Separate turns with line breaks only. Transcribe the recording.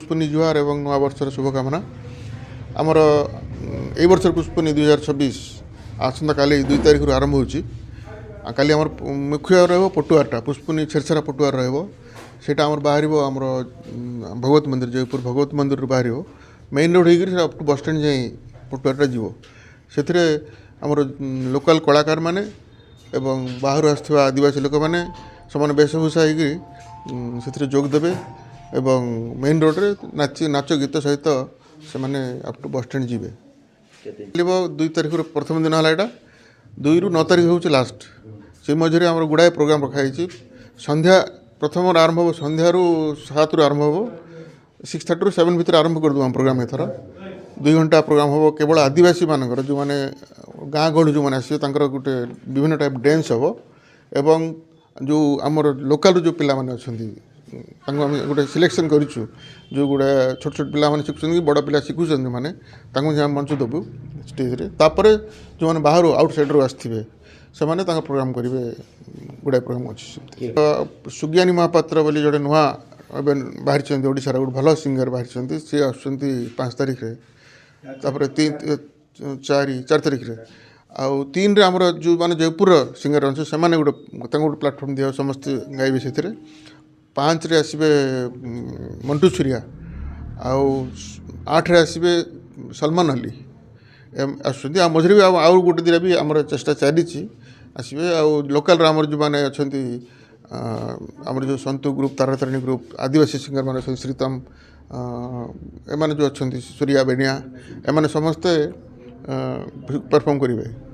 पुष्पनी जुहार एवं नवा वर्षर शुभकामना आमर ए वर्षर पुष्पनी 2026 आसंता काली 2 तारिख रु आरंभ होची काली आमर मुख्य रहबो पटुआरटा पुष्पनी छेरछेरा पटुआर रहबो सेटा आमर बाहरिबो आमर भगवत मंदिर जयपुर भगवत मंदिर रु बाहरिबो मेन रोड होइगिरी अप टू बस स्टैंड जाई पटुआरटा जीवो सेथिरे आमर लोकल कलाकार माने एवं बाहर आसथिबा आदिवासी लोक माने समान वेशभूषा होइगिरी सेथिरे जोग देबे एवं मेन रोड रे नाच गीत सहित से माने अप टू बस स्टैंड जीवे 2 तारिख प्रथम दिन है यहाँ 2 रु 9 तारिख हूँ लास्ट से मझे आम गुड़ाए प्रोग्राम रखाई संध्या प्रथम आरंभ हो संध्या 7 रु आरंभ हो 6:30 रु 7 भितर आरंभ करदे आम प्रोग्राम एथर 2 घंटा प्रोग्राम हम केवल आदिवासी मानकर जो मैंने गाँ गहली जो मैंने आसे गोटे विभिन्न टाइप डांस हम एवं जो आमर लोकल जो पिला माने अच्छी गोटे सिलेक्शन करूँ जो गुड़ा छोट छोट पिला माने शिखुं कि बड़ पिला शिखुं मैंने मंच देवु स्टेज तापर जो मैंने बाहर आउटसाइड रू आसवे से मैंने प्रोग्राम करेंगे गुड़ाए प्रोग्राम अच्छी सुज्ञानी महापात्र बोली जोड़े नुआ बाहरी ओडार गोटे भल सिंगर बाहरी सी आस 5 तारिख तापर 4 तारिख आउ 3 आमर जो मैंने जयपुर सिंगर अच्छे से गोटे प्लाटफर्म दिया समस्ते गाइबे से 5 रे आसबे मंटू छुरिया आउ 8 रे आसबे सलमान अली आसुँच आ मझे भी आउ गोटे दिन भी आम चेष्टा चली आसबे आउ लोकल आमर जो मैंने अच्छा आमर जो सन्तु ग्रुप तारातारिणी ग्रुप आदिवासी सिंगर मैंने श्रीतम एम जो अच्छा सूर्या बेनिया एम समस्ते परफॉर्म करेंगे।